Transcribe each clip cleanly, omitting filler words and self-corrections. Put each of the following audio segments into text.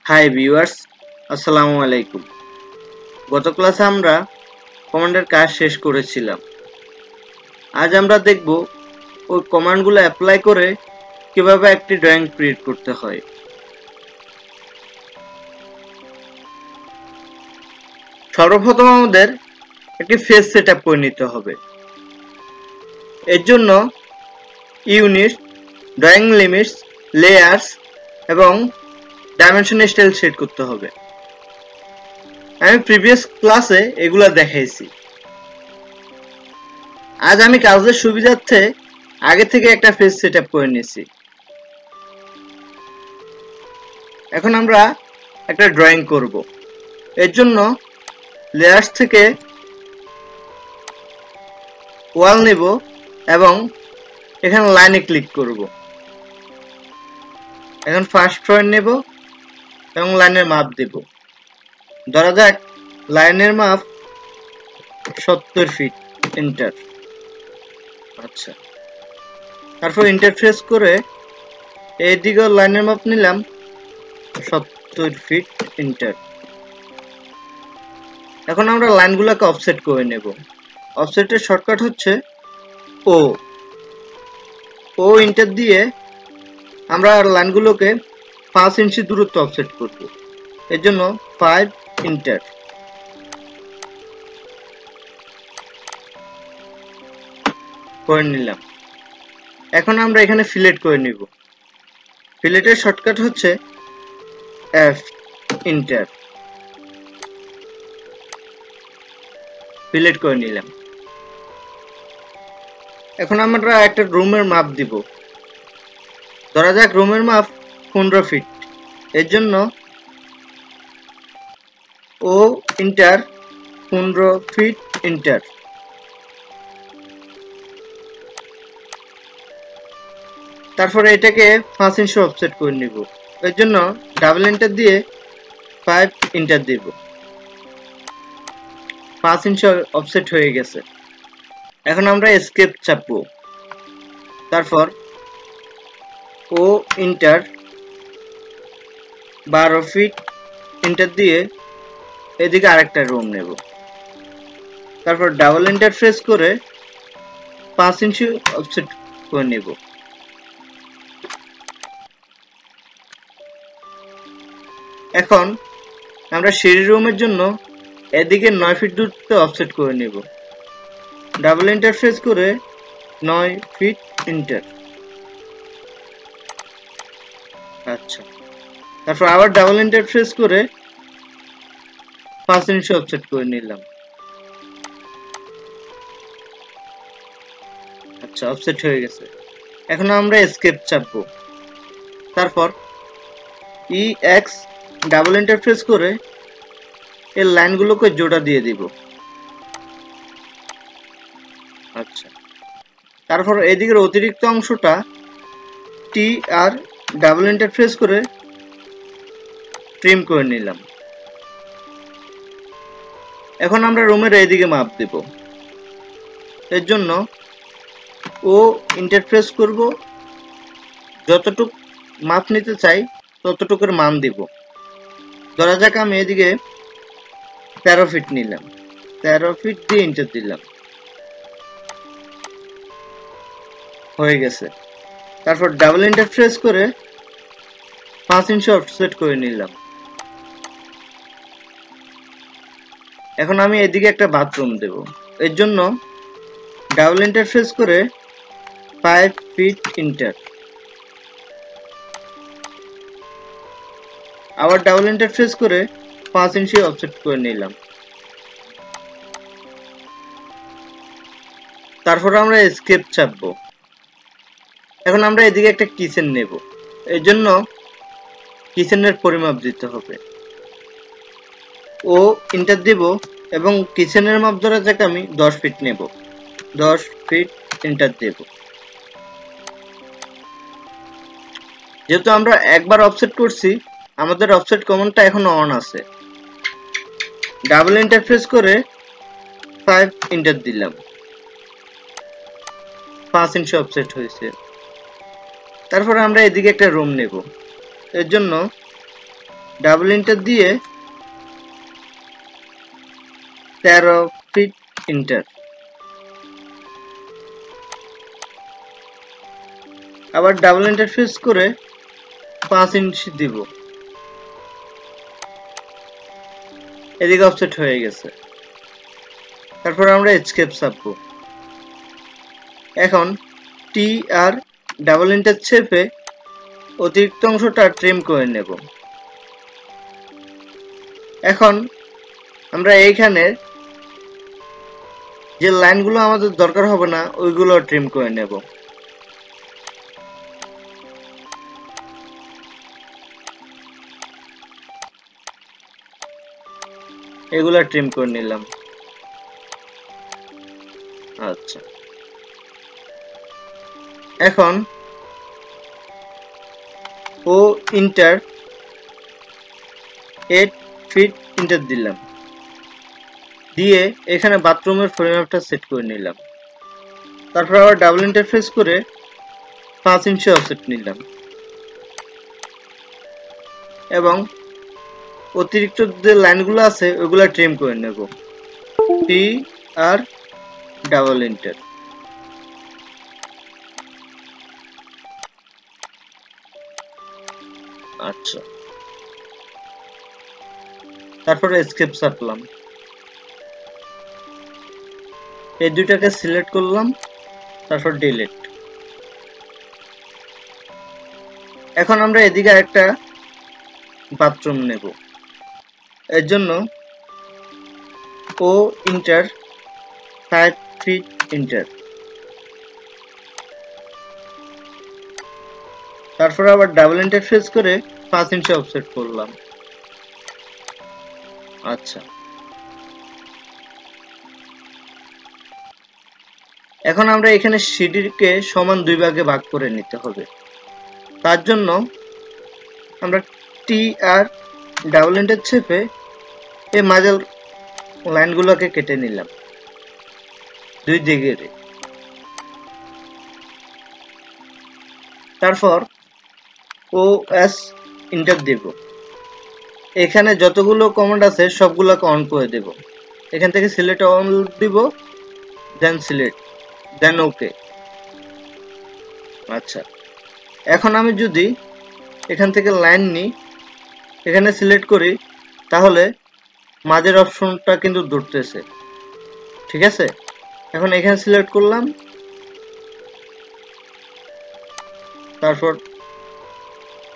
Hi viewers, আসসালামু আলাইকুম। গত ক্লাসে আমরা কমান্ডের কাজ শেষ করেছিলাম। আজ আমরা দেখব ওই কমান্ডগুলো অ্যাপ্লাই করে কিভাবে একটি ড্রয়িং ক্রিয়েট করতে হয়। সর্বপ্রথম আমাদের একটি ফেস সেটআপ করে নিতে হবে। এর জন্য ইউনিট, ড্রয়িং লিমিটস, লেয়ার্স এবং ডাইমেনশন স্টাইল সেট করতে হবে। আমি প্রিভিয়াস ক্লাসে এগুলা দেখাইছি। আজ আমি কাজের সুবিধার্থে আগে থেকে একটা ফেস সেটআপ করে নিয়েছি। এখন আমরা একটা ড্রয়িং করব। এর জন্য লেয়ার্স থেকে ওয়াল নেব এবং এখানে লাইনে ক্লিক করব। এখন ফার্স্ট পয়েন্ট নেব এবং লাইনের মাপ দেব। ধরা যাক লাইনের মাপ 70 ফিট, এন্টার। আচ্ছা, তারপর ইন্টারফেস করে এইদিকেও লাইনের মাপ নিলাম 70 ফিট, এন্টার। এখন আমরা লাইনগুলোকে অফসেট করে নেব। অফসেটের শর্টকাট হচ্ছে ও ইন্টার দিয়ে আমরা লাইনগুলোকে 5 ইঞ্চি দূরত্ব অফসেট করব। এর জন্য 5 ইন্টার। করে নিলাম। এখন আমরা এখানে ফিলেট করে নিব। ফিলেটের শর্টকাট হচ্ছে এফ, ইন্টার। ফিলেট করে নিলাম। এখন আমরা একটা রুমের মাপ দিব। ধরা যাক রুমের মাপ 15 ফিট। এর জন্য ও ইন্টার, 15 ফিট, ইন্টার। তারপরে এটাকে 5 ইঞ্চি অফসেট করে নিব। এর জন্য ডাবল এন্টার দিয়ে 5 ইন্টার দিব। 5 ইঞ্চি অফসেট হয়ে গেছে। এখন আমরা এসকেপ চাপবো। তারপর ও ইন্টার, 12 ফিট, ইন্টার দিয়ে এদিকে আরেকটা রুম নেব। তারপর ডাবল এন্টার প্রেস করে 5 ইঞ্চি অফসেট করে নেব। এখন আমরা সিঁড়ি রুমের জন্য এদিকে 9 ফিট দূরত্ব অফসেট করে নেব। ডাবল এন্টার প্রেস করে 9 ফিট, এন্টার। আচ্ছা, তারপর আবার ডাবল এন্টার প্রেস করে 5 ইঞ্চি অফসেট করে নিলাম। আচ্ছা, অফসেট হয়ে গেছে। এখন আমরা এসকেপ চাপবো। তারপর EX ডাবল এন্টার প্রেস করে এই লাইনগুলোকে জোড়া দিয়ে দিব। আচ্ছা, তারপর এদিকের অতিরিক্ত অংশটা TR ডাবল এন্টার প্রেস করে ট্রিম করে নিলাম। এখন আমরা রুমের এইদিকে মাপ দেব। এর জন্য ও ইন্টারফেস করব, যতটুক মাপ নিতে চাই ততটুকুর মান দিব। ধরা যাক আমি এদিকে 13 ফিট নিলাম। 13 ফিট দিয়ে ইন্টার দিলাম। হয়ে গেছে। তারপর ডাবল এন্টার প্রেস করে 5 ইঞ্চি অফসেট করে নিলাম। এখন আমি এদিকে একটা বাথরুম দেব। এর জন্য ডাবল এন্টার প্রেস করে 5 ফিট, ইন্টার। আবার ডাবল এন্টার প্রেস করে 5 ইঞ্চি অফসেট করে নিলাম। তারপর আমরা এসকেপ চাপবো। এখন আমরা এদিকে একটা কিচেন নেব। এর জন্য কিচেনের পরিমাপ দিতে হবে। ও ইন্টার দিব এবং কিচেনের মাপ ধরা যাক আমি 10 ফিট নেব। 10 ফিট, এন্টার দেব। যেহেতু আমরা একবার অফসেট করছি, আমাদের অফসেট কমান্ডটা এখনো অন আছে। ডাবল এন্টার প্রেস করে 5 এন্টার দিলাম। 5 ইঞ্চি অফসেট হয়েছে। তারপর আমরা এদিকে একটা রুম নেব। এর জন্য ডাবল এন্টার দিয়ে 13 ফিট এন্টার, আবার ডাবল এন্টার প্রেস করে 5 ইঞ্চি দিব। এদিকে অফসেট হয়ে গেছে। তারপর আমরা এস্কেপ চাপবো। এখন টি আর ডাবল এন্টার চেপে অতিরিক্ত অংশটা ট্রিম করে নেব। এখন আমরা এইখানে যে লাইনগুলো আমাদের দরকার হবে না ওইগুলো ট্রিম করে নেব। এগুলা ট্রিম করে নিলাম। আচ্ছা, এখন ও ইন্টার 8 ফিট ইন্টার দিলাম, দিয়ে এখানে বাথরুমের ফ্রেমটা সেট করে নিলাম। তারপর আবার ডাবল ইন্টারফেস করে 5 ইঞ্চি অফসেট নিলাম এবং অতিরিক্ত যে লাইনগুলো আছে ওগুলা ট্রিম করে নেব। টি আর ডাবল এন্টার। আচ্ছা, তারপর এস্কেপ চাপলাম, এই দুইটাকে সিলেক্ট করলাম, তারপর ডিলিট। এখন আমরা এদিকে একটা বাথরুম নেব। এর জন্য ও ইন্টার 5 ফিট ইন্টার, তারপর আবার ডাবল ইন্টারফেস করে 5 ইঞ্চি অফসেট করলাম। আচ্ছা, এখন আমরা এখানে সিঁড়িকে সমান 2 ভাগে ভাগ করে নিতে হবে। তার জন্য আমরা টি আর ডাবল এন্টার চেপে এই মাঝের লাইনগুলোকে কেটে নিলাম 2 দিকে। তারপর ও এস ইন্টার দেব। এখানে যতগুলো কমান্ড আছে সবগুলোকে অন করে দেব। এখান থেকে সিলেক্ট অন দিব, দেন সিলেক্ট, দেন ওকে। আচ্ছা, এখন আমি যদি এখান থেকে লাইন নিই, এখানে সিলেক্ট করি, তাহলে মাঝের অপশনটা কিন্তু ধরতেছে। ঠিক আছে, এখন এখানে সিলেক্ট করলাম, তারপর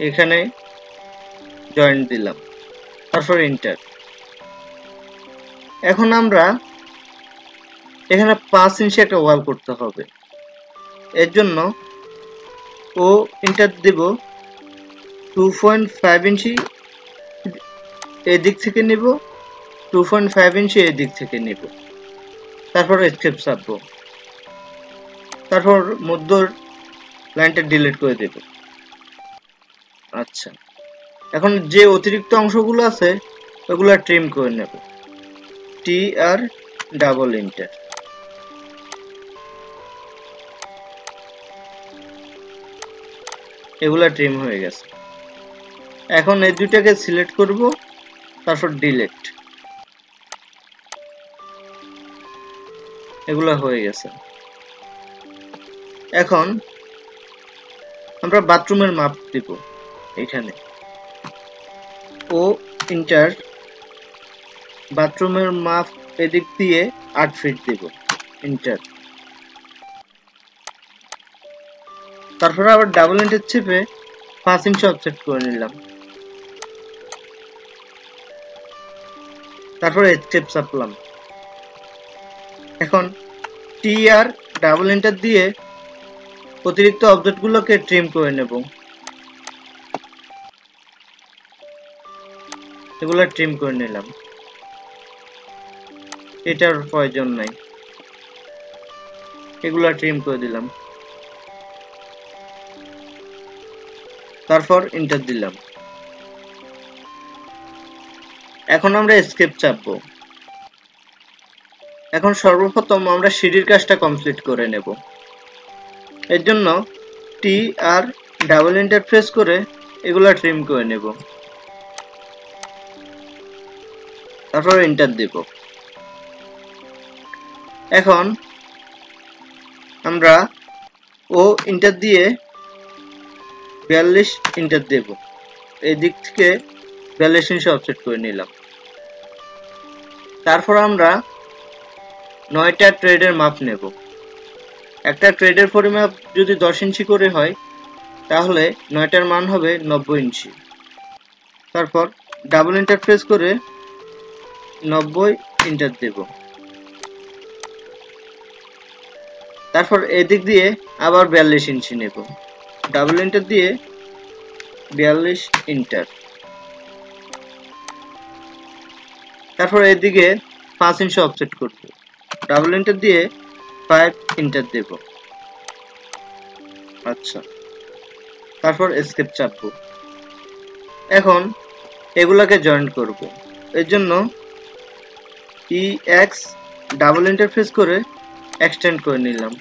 এখানে জয়েন্ট দিলাম, তারপর এন্টার। এখন আমরা এখানে 5 ইঞ্চি একটা ওয়াল করতে হবে। এর জন্য ও এন্টার দেব, 2.5 ইঞ্চি এই দিক থেকে নিব, 2.5 ইঞ্চি এই দিক থেকে নিব, তারপর এস্কেপ চাপবো, তারপর মধ্য লাইনটা ডিলিট করে দেব। আচ্ছা, এখন যে অতিরিক্ত অংশগুলো আছে ওগুলো ট্রিম করে নেব। টি আর ডাবল এন্টার। এগুলা ট্রিম হয়ে গেছে। এখন এই দুইটাকে সিলেক্ট করব, তারপর ডিলিট। এগুলা হয়ে গেছে। এখন আমরা বাথরুমের মাপ দিব। এখানে ও ইন্টার, বাথরুমের মাপ এদিক দিয়ে 8 ফিট দিব, এন্টার। তারপর আবার ডাবল এন্টার চেপে 5 ইঞ্চি অফসেট করে নিলাম, তারপর এস্কেপ চাপলাম। এখন টি আর ডাবল এন্টার দিয়ে অতিরিক্ত অবজেক্টগুলোকে ট্রিম করে নেব। এগুলো ট্রিম করে নিলাম, এটার প্রয়োজন নাই, এগুলা ট্রিম করে দিলাম, তারপর এন্টার দিলাম। এখন আমরা এস্কেপ চাপবো। এখন সর্বপ্রথম আমরা সিঁড়ির কাজটা কমপ্লিট করে নেব। এর জন্য টি আর ডাবল এন্টার প্রেস করে এগুলা ট্রিম করে নেব। তারপর এন্টার দেব। এখন আমরা ও এন্টার দিয়ে 42 এন্টার দেব। এই দিক থেকে 42 ইঞ্চি অফসেট করে নিলাম। তারপর আমরা 9টা ট্রেডের মাপ নেব। একটা ট্রেডের পরিমাপ যদি 10 ইঞ্চি করে হয় তাহলে 9টার মান হবে 90 ইঞ্চি। তারপর ডাবল এন্টার প্রেস করে 90 এন্টার দেব। তারপর এদিক দিয়ে আবার 42 ইঞ্চি নেব। ডাবল এন্টার দিয়ে 42 এন্টার। তারপর এদিকে 5 ইঞ্চি অফসেট করব। ডাবল এন্টার দিয়ে 5 এন্টার দেব। আচ্ছা, তারপর এসকেপ চাপবো। এখন এগুলাকে জয়েন্ট করব। এর জন্য EX ডাবল এন্টার প্রেস করে এক্সটেন্ড করে নিলাম।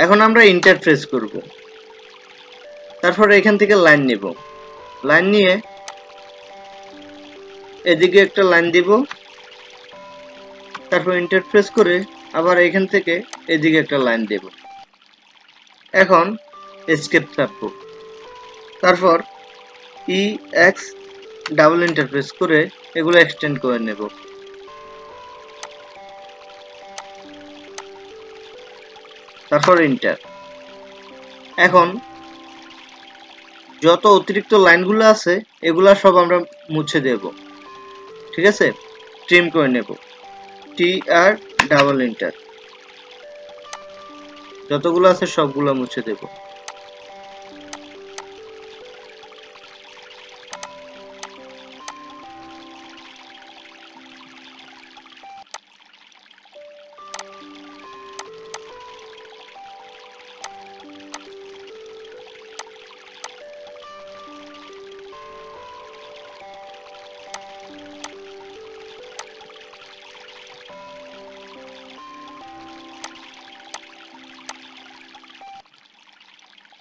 এখন আমরা এন্টার প্রেস করব। তারপর এখান থেকে লাইন নেব। লাইন নিয়ে এদিকে একটা লাইন দিব। তারপর এন্টার প্রেস করে আবার এখান থেকে এদিকে একটা লাইন দেব। এখন এসকেপ চাপবো। তারপর EX ডাবল এন্টার প্রেস করে এগুলো এক্সটেন্ড করে নেব। তারপর এন্টার। এখন যত অতিরিক্ত লাইনগুলো আছে এগুলা সব আমরা মুছে দেব। ঠিক আছে, ট্রিম করে নেব। TR double enter. যতগুলো আছে সবগুলো মুছে দেব।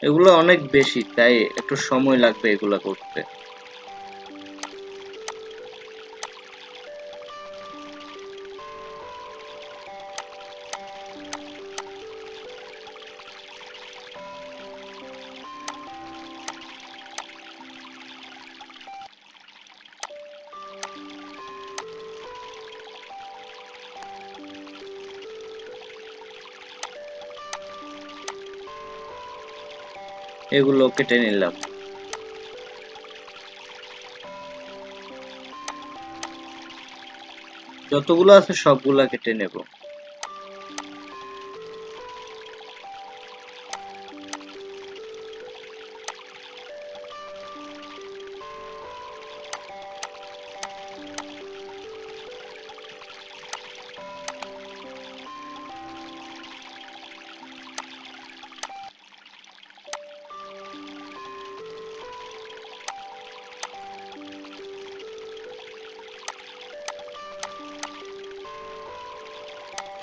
এগুলো অনেক বেশি, তাই একটু সময় লাগবে এগুলা করতে। এগুলো কেটে নিলাম। যতগুলো আছে সবগুলা কেটে নেব।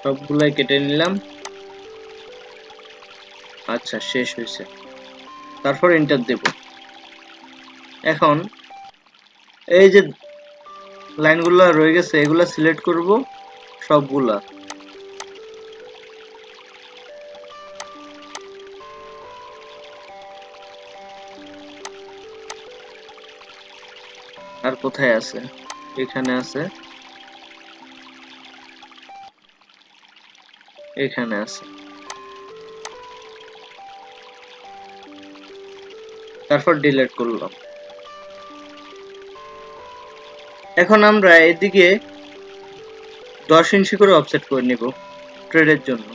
সবগুলাই কেটে নিলাম। আচ্ছা, শেষ হয়েছে। তারপর এন্টার দেব। এখন এই যে লাইনগুলো রয়ে গেছে এগুলা সিলেক্ট করব সবগুলা। আর কোথায় আছে? এখানে আছে, এখানে আছে। তারপর ডিলিট করলাম। এখন আমরা এদিকে 10 ইঞ্চি করে অফসেট করে নিব ট্রেডের জন্য।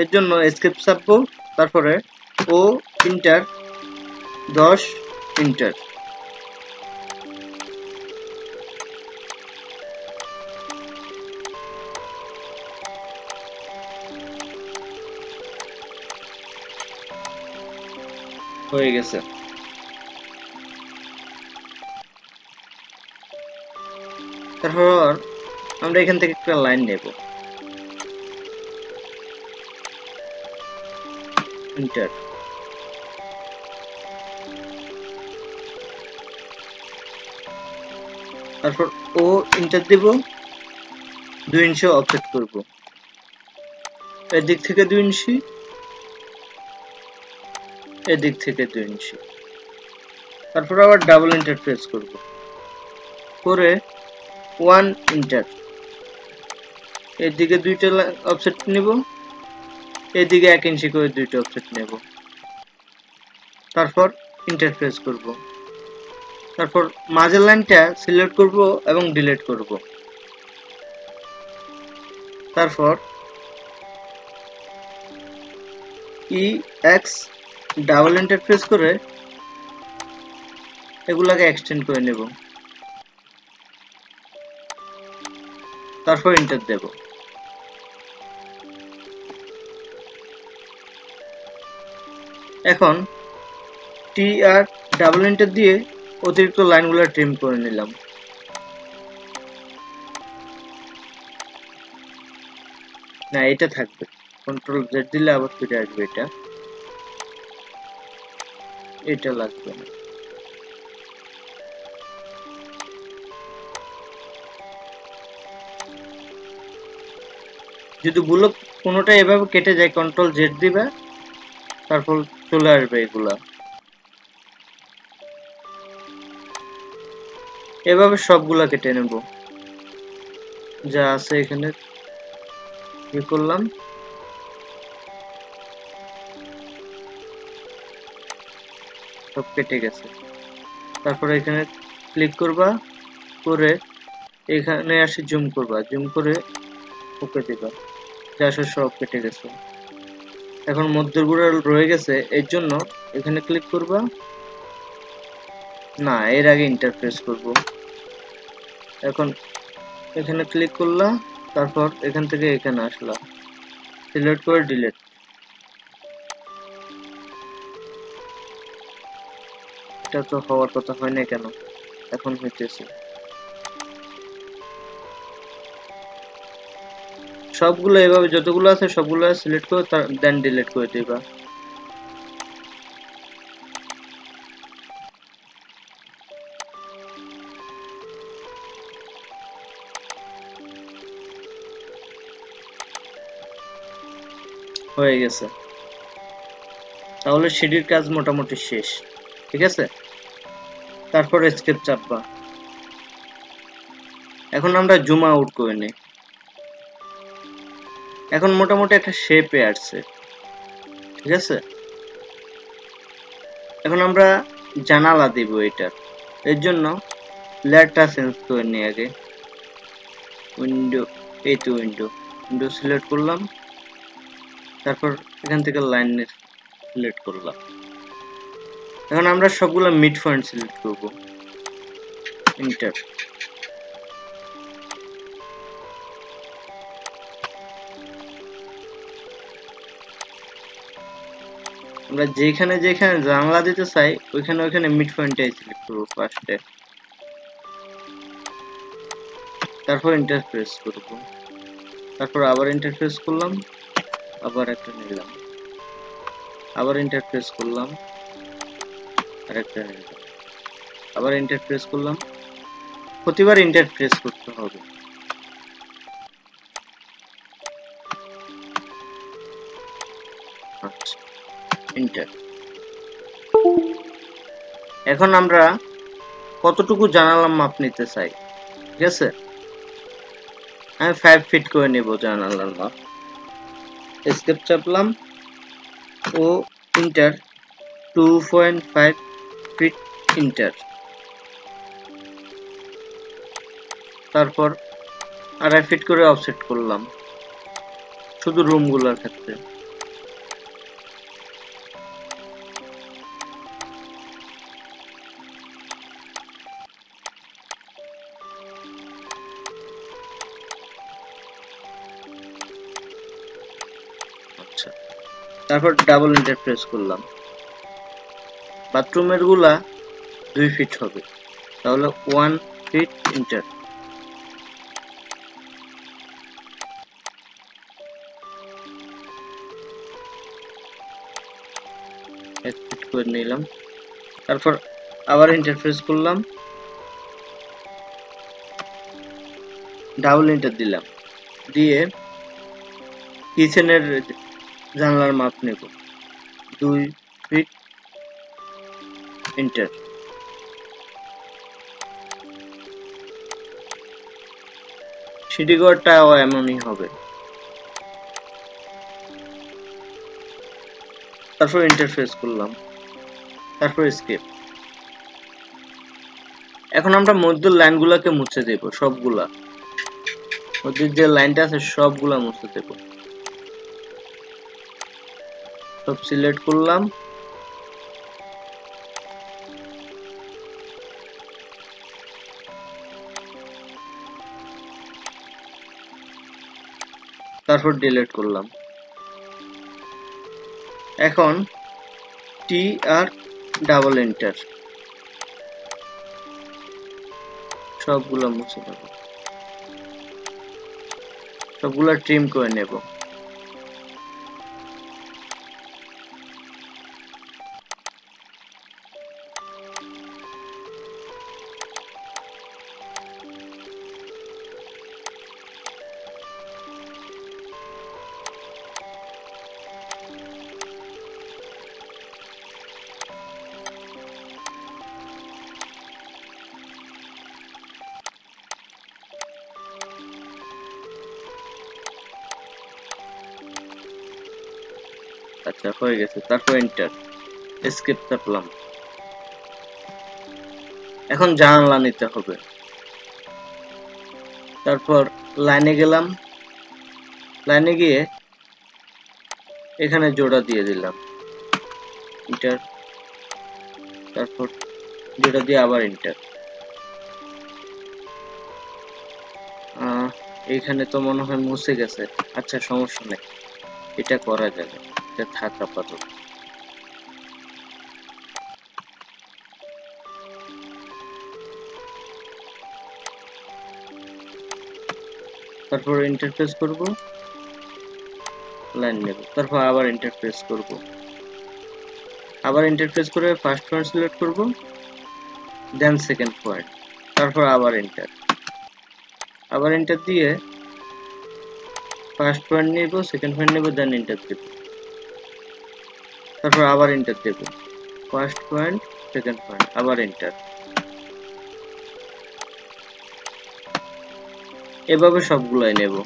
এর জন্য এসকেপ চাপবো, তারপরে ও এন্টার 10 এন্টার। হয়ে গেছে। তারপর আমরা এখান থেকে একটা লাইন নেব। এন্টার। তারপর ও ইন্টার দিব, 2 ইঞ্চি অফসেট করব, এদিক থেকে 2 ইঞ্চি, এদিক থেকে 2 ইঞ্চি। তারপর আবার ডাবল ইন্টার প্রেস করব, করে 1 ইন্টার, এদিকে 2টা অফসেট নিব, এদিকে 1 ইঞ্চি করে 2টা অফসেট নেব। তারপর ইন্টার প্রেস করব, তারপর মাঝের লাইনটা সিলেক্ট করব এবং ডিলিট করব। তারপর EX ডাবল এন্টার প্রেস করে এগুলাকে এক্সটেন্ড করে নেব, তারপর এন্টার দেব। এখন TR ডাবল এন্টার দিয়ে অতিরিক্ত লাইনগুলো ট্রিম করে নিলাম। না, এটা থাকবে, কন্ট্রোল জেড দিলে আবার ফিরে আসবে, এটা লাগবে না। যদি ব্লক কোনোটা এভাবে কেটে যায়, কন্ট্রোল জেড দিবে, তারপর চলে আসবে এগুলা। এভাবে সবগুলা কেটে নেব, যা আছে এখানে কি করলাম, সব কেটে গেছে। তারপরে এখানে ক্লিক করবা, করে এখানে আসি জুম করবা, জুম করে ওকে দিবা, যা আছে সব কেটে গেছে। এখন মধ্যের গুঁড়া রয়ে গেছে, এর জন্য এখানে ক্লিক করবা, না এর আগে ইন্টারফেস করব। এখন এখানে ক্লিক করলা, তারপর এখান থেকে এখানে আসলা, সিলেক্ট করে ডিলিট। এটা তো হওয়ার কথা হয় না কেন, এখন হইতেছে। সবগুলো এভাবে যতগুলো আছে সবগুলো সিলেক্ট করে দেন ডিলিট করে দিবা। হয়ে গেছে, তাহলে সিঁড়ির কাজ মোটামুটি শেষ। ঠিক আছে, তারপর এস্কেপ চাপবা। এখন আমরা জুম আউট করে নিই। এখন মোটামুটি একটা শেপে আসছে। ঠিক আছে, এখন আমরা জানালা দিব এটা, এর জন্য লেয়ারটা চেঞ্জ করে নিই আগে। উইন্ডো, এই তো উইন্ডো, উইন্ডো সিলেক্ট করলাম, তারপর এখান থেকে লাইন সিলেক্ট করলাম। এখন আমরা সবগুলো মিড পয়েন্ট সিলেক্ট করব, এন্টার। আমরা যেখানে যেখানে জানলা দিতে চাই ওইখানে ওইখানে মিড পয়েন্টটাই সিলেক্ট করব ফার্স্টে, তারপর এন্টার প্রেস করব, তারপর আবার এন্টার প্রেস করলাম, আবার একটা নিলাম, আবার এন্টার প্রেস করলাম, আরেকটা নিলাম, আবার এন্টার প্রেস করলাম। প্রতিবার এন্টার প্রেস করতে হবে। আচ্ছা, এন্টার। এখন আমরা কতটুকু জানালার মাপ নিতে চাই, ঠিক আছে, আমি 5 ফিট করে নেব জানালার মাপ। এস্কেপ চাপলাম ও এন্টার, 2.5 ফিট এন্টার। তারপর 2.5 ফিট করে অফসেট করলাম শুধু রুমগুলোর ক্ষেত্রে। আচ্ছা, তারপর ডাবল এন্টার প্রেস করলাম। বাথরুমের গুলা 2 ফিট হবে, তাহলে 1 ফিট এন্টার। এক ফিট করে নিলাম, তারপর আবার ইন্টারফেস করলাম, ডাবল এন্টার দিলাম, দিয়ে কিচেনের জানলার মাপ নেব 2 ফিট, এন্টার। সিঁড়ি ঘরটাও এমনই হবে। তারপর ইন্টারফেস করলাম, তারপর স্কেপ। এখন আমরা মধ্যের লাইনগুলোকে মুছে দেব, সবগুলা মধ্যে যে লাইনটা আছে সবগুলা মুছে দেব। সব সিলেক্ট করলাম, তারপর ডিলিট করলাম। এখন টি আর ডাবল এন্টার, সবগুলো মুছে দেব, সবগুলো ট্রিম করে নেব। আচ্ছা, হয়ে গেছে। তারপর এন্টার, এস্কেপ চাপলাম। এখন জানালা নিতে হবে। তারপর লাইনে গেলাম, লাইনে গিয়ে এখানে জোড়া দিয়ে দিলাম, এন্টার। তারপর জোড়া দিয়ে আবার এন্টার। এইখানে তো মনে হয় মুছে গেছে। আচ্ছা, সমস্যা নেই, এটা করা যাবে, এটা থাক আপাতত। তারপর ইন্টারফেস করব, লাইন নেব, তারপর আবার ইন্টারফেস করব, আবার ইন্টারফেস করে ফার্স্ট পয়েন্ট সিলেক্ট করব, দেন সেকেন্ড পয়েন্ট, তারপর আবার এন্টার। আবার এন্টার দিয়ে ফার্স্ট পয়েন্ট নেব, সেকেন্ড পয়েন্ট নেব, দেন এন্টার দেব। তারপর আবার এন্টার দেব, ফার্স্ট পয়েন্ট, সেকেন্ড পয়েন্ট, আবার এন্টার। এভাবে সবগুলাই নেব।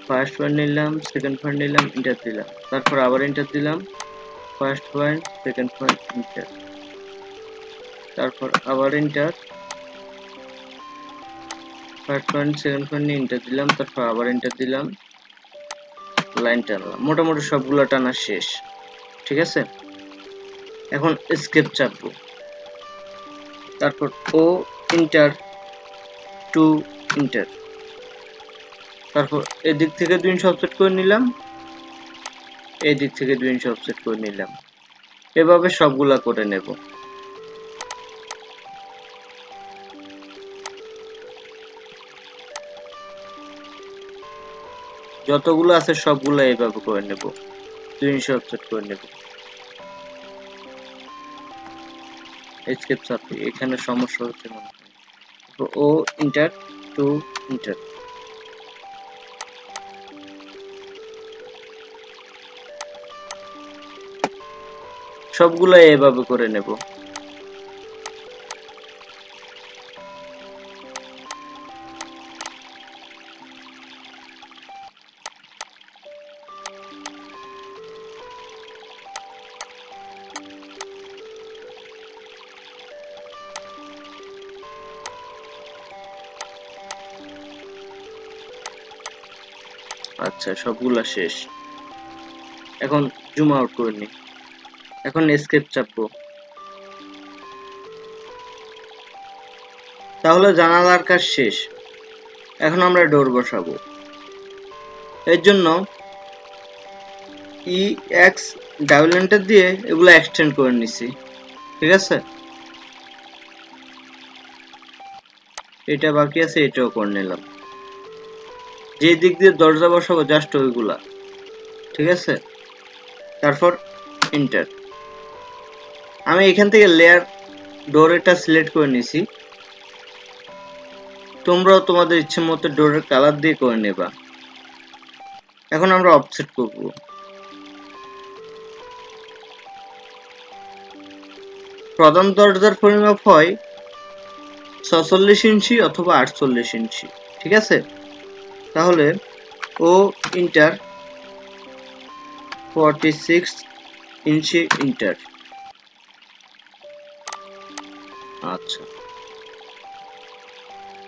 ফার্স্ট পয়েন্ট নিলাম, সেকেন্ড পয়েন্ট নিলাম, এন্টার দিলাম, তারপর আবার এন্টার দিলাম, first point, second point, enter, তারপর আবার enter, first point, second point নিয়ে এন্টার দিলাম, তারপর আবার এন্টার দিলাম, লাইন টানলাম। মোটামুটি সবগুলো টানা শেষ, ঠিক আছে। এখন এস্কেপ চাপবো, তারপর ও এন্টার, টু এন্টার, তারপর এদিক থেকে 2 ইঞ্চি অফসেট করে নিলাম, এই দিক থেকে 2 ইঞ্চি অফসেট করে নিলাম। এভাবে সবগুলা করে নেব। যতগুলো আছে সবগুলো এইভাবে করে নেব, 2 ইঞ্চি অফসেট করে নেব। এস্কেপ চাপি, এখানে সমস্যা হচ্ছে মনে হয়। ও এন্টার, টু এন্টার, সবগুলো এভাবে করে নেব। আচ্ছা, সবগুলা শেষ। এখন জুম আউট করে নি। এখন এস্কেপ চাপবো। তাহলে জানালার কাজ শেষ। এখন আমরা ডোর বসাবো। এর জন্য EX ডাবল এন্টার দিয়ে এগুলো এক্সটেন্ড করে নিছি। ঠিক আছে, এটা বাকি আছে, এটাও করে নিলাম। যে দিক দিয়ে দরজা বসাবো জাস্ট ওইগুলা। ঠিক আছে, তারপর এন্টার। আমি এখান থেকে লেয়ার ডোরটা সিলেক্ট করে নিছি। তোমরাও তোমাদের ইচ্ছে মতো ডোরের কালার দিয়ে করে নেবা। এখন আমরা অফসেট করব। প্রধান দরজার পরিমাপ হয় 46 ইঞ্চি অথবা 48 ইঞ্চি। ঠিক আছে, তাহলে ও ইন্টার 46 ইঞ্চি ইন্টার। আচ্ছা,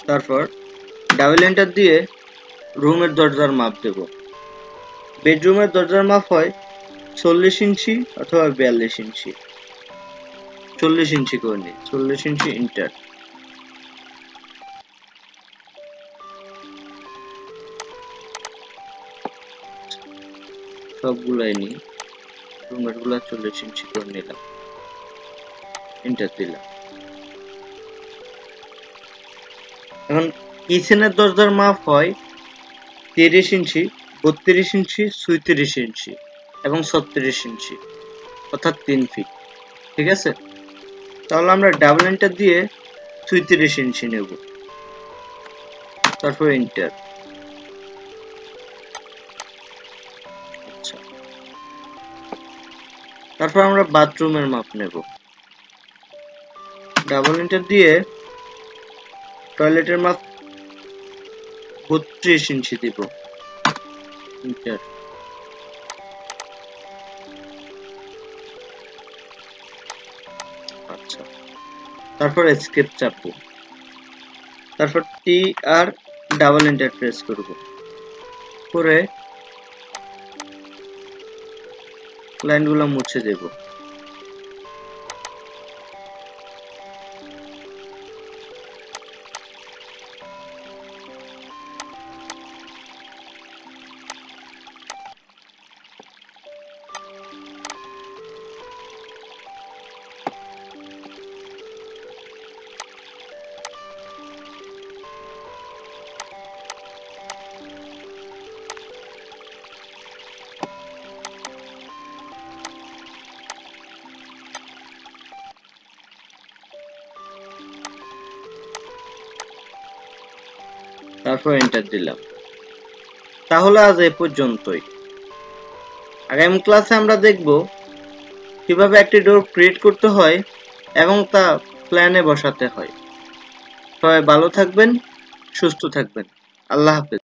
তারপর ডাবল এন্টার দিয়ে রুমের দরজার মাপ দেব। বেডরুমের দরজার মাপ হয় 40 ইঞ্চি অথবা 42 ইঞ্চি। 40 ইঞ্চি করে নিই, 40 ইঞ্চি ইন্টার। সবগুলাই নিই, রুমের গুলা 40 ইঞ্চি করে নিলাম, এন্টার দিলাম। এখন কিচেনের দরজার মাপ হয় 30 ইঞ্চি, 32 ইঞ্চি, 36 ইঞ্চি এবং 36 ইঞ্চি, অর্থাৎ 3 ফিট। ঠিক আছে, তাহলে আমরা ডাবল এন্টার দিয়ে 36 ইঞ্চি নেব, তারপর এন্টার। আচ্ছা, তারপর আমরা বাথরুমের মাপ নেব। ডাবল এন্টার দিয়ে টয়লেটের মাপ 32 ইঞ্চি দিব, এন্টার। আচ্ছা, তারপর এসকেপ চাপবো, তারপর টি আর ডাবল এন্টার প্রেস করব, করে লাইনগুলো মুছে দেব। তারপর এন্টার দিলাম। তাহলে আজ এ পর্যন্তই। আগামী ক্লাসে আমরা দেখব কিভাবে একটি ডোর ক্রিয়েট করতে হয় এবং তা প্ল্যানে বসাতে হয়। সবাই ভালো থাকবেন, সুস্থ থাকবেন। আল্লাহ হাফেজ।